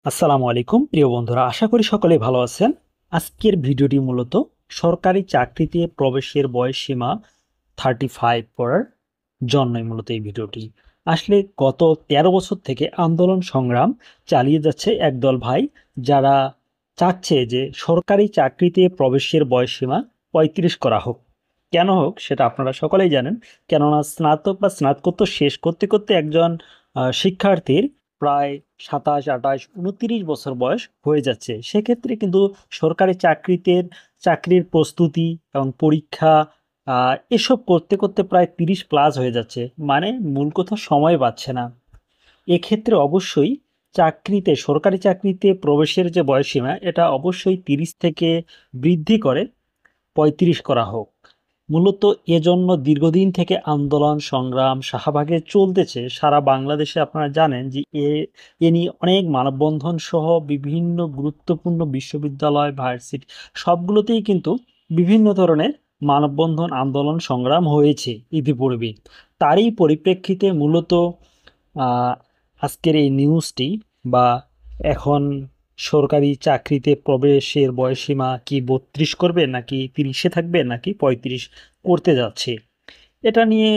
আসসালামু আলাইকুম প্রিয় বন্ধুরা, আশা করি সকলেই ভালো আছেন। আজকের ভিডিওটি মূলত সরকারি চাকরিতে প্রবেশের বয়সসীমা 35 করার জন্যই মূলত এই ভিডিওটি। আসলে গত 13 বছর থেকে আন্দোলন সংগ্রাম চালিয়ে যাচ্ছে একদল ভাই, যারা চাচ্ছে যে সরকারি চাকরিতে প্রবেশের বয়সসীমা 35 করা হোক। কেন হোক সেটা আপনারা সকলেই জানেন। কেননা স্নাতক বা স্নাতকোত্তর শেষ করতে করতে একজন শিক্ষার্থীর প্রায় 27, 28, 29 বছর বয়স হয়ে যাচ্ছে। সেক্ষেত্রে কিন্তু সরকারি চাকরির প্রস্তুতি এবং পরীক্ষা এসব করতে করতে প্রায় 30+ হয়ে যাচ্ছে। মানে মূল কথা, সময় পাচ্ছে না। এক্ষেত্রে অবশ্যই সরকারি চাকরিতে প্রবেশের যে বয়সসীমা, এটা অবশ্যই 30 থেকে বৃদ্ধি করে 35 করা হোক। মূলত এজন্য দীর্ঘদিন থেকে আন্দোলন সংগ্রাম শাহবাগে চলতেছে সারা বাংলাদেশে। আপনারা জানেন যে এ নিয়ে অনেক মানববন্ধন সহ বিভিন্ন গুরুত্বপূর্ণ বিশ্ববিদ্যালয়, ভার্সিটি সবগুলোতেই কিন্তু বিভিন্ন ধরনের মানববন্ধন, আন্দোলন সংগ্রাম হয়েছে ইতিপূর্বে। তারই পরিপ্রেক্ষিতে মূলত আহ, আজকের এই নিউজটি বা এখন সরকারি চাকরিতে প্রবেশের বয়সসীমা কি 32 করবে, নাকি 30-এ থাকবে, নাকি 35 করতে যাচ্ছে, এটা নিয়ে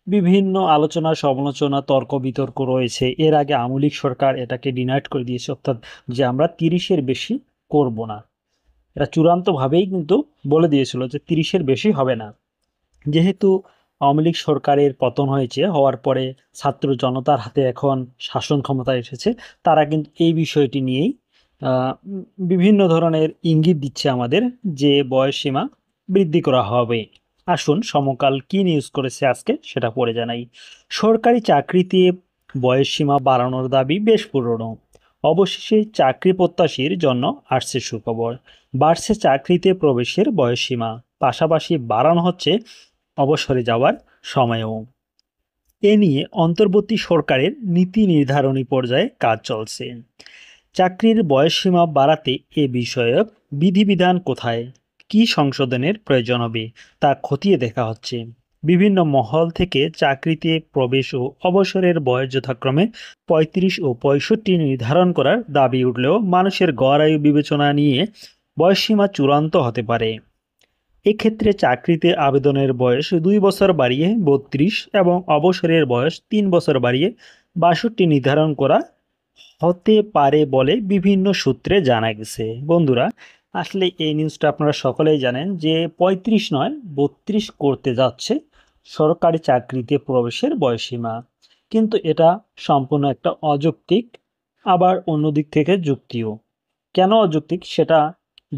বিভিন্ন আলোচনা সমালোচনা তর্ক বিতর্ক রয়েছে। এর আগে আওয়ামী লীগ সরকার এটাকে ডিনাইড করে দিয়েছে, অর্থাৎ যে আমরা 30-এর বেশি করব না। এটা চূড়ান্তভাবেই কিন্তু বলে দিয়েছিল যে 30-এর বেশি হবে না। যেহেতু আওয়ামী লীগ সরকারের পতন হয়েছে, হওয়ার পরে ছাত্র জনতার হাতে এখন শাসন ক্ষমতা এসেছে, তারা কিন্তু এই বিষয়টি নিয়েই বিভিন্ন ধরনের ইঙ্গিত দিচ্ছে আমাদের যে বয়সসীমা বৃদ্ধি করা হবে। আসুন সমকাল কি নিউজ করেছে আজকে সেটা পড়ে জানাই। সরকারি চাকরিতে বয়সসীমা বাড়ানোর দাবি বেশ পুরনো। অবশেষে চাকরি প্রত্যাশীর জন্য আসছে সুখবর। বাড়ছে চাকরিতে প্রবেশের বয়সসীমা, পাশাপাশি বাড়ানো হচ্ছে অবসরে যাওয়ার সময়ও। এ নিয়ে অন্তর্বর্তী সরকারের নীতি নির্ধারণী পর্যায়ে কাজ চলছে। চাকরির বয়সসীমা বাড়াতে এ বিষয়ক বিধিবিধান কোথায়, কি সংশোধনের প্রয়োজন হবে, তা খতিয়ে দেখা হচ্ছে। বিভিন্ন মহল থেকে চাকরিতে প্রবেশ ও অবসরের বয়স যথাক্রমে 35 ও 65 নির্ধারণ করার দাবি উঠলেও মানুষের গড় আয়ু বিবেচনা নিয়ে বয়সসীমা চূড়ান্ত হতে পারে। এক্ষেত্রে চাকরিতে আবেদনের বয়স 2 বছর বাড়িয়ে 32 এবং অবসরের বয়স 3 বছর বাড়িয়ে 62 নির্ধারণ করা হতে পারে বলে বিভিন্ন সূত্রে জানা গেছে। বন্ধুরা, আসলে এই নিউজটা আপনারা সকলেই জানেন যে 35 নয় 32 করতে যাচ্ছে সরকারি চাকরিতে প্রবেশের বয়সসীমা। কিন্তু এটা সম্পূর্ণ একটা অযৌক্তিক, আবার অন্য দিক থেকে যুক্তিও। কেন অযৌক্তিক সেটা,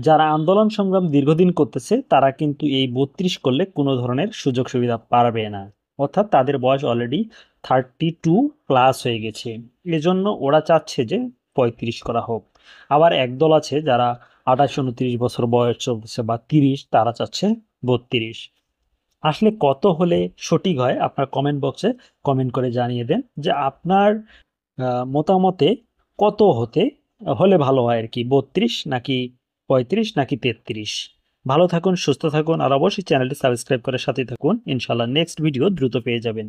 যারা আন্দোলন সংগ্রাম দীর্ঘদিন করতেছে তারা কিন্তু এই 32 করলে কোনো ধরনের সুযোগ সুবিধা পারবে না। অর্থাৎ তাদের বয়স অলরেডি 32+ হয়ে গেছে। এজন্য ওরা চাচ্ছে যে 35 করা হোক। আবার একদল আছে যারা 28, 29 বছর বয়স চলতেছে বা 30, তারা চাচ্ছে 32। আসলে কত হলে সঠিক হয় আপনার কমেন্ট বক্সে কমেন্ট করে জানিয়ে দেন যে আপনার মতামতে কত হলে ভালো হয় আর কি, 32 নাকি 35 নাকি 33। ভালো থাকুন, সুস্থ থাকুন, আর অবশ্যই চ্যানেলটি সাবস্ক্রাইব করে সাথে থাকুন। ইনশাল্লাহ নেক্সট ভিডিও দ্রুত পেয়ে যাবেন।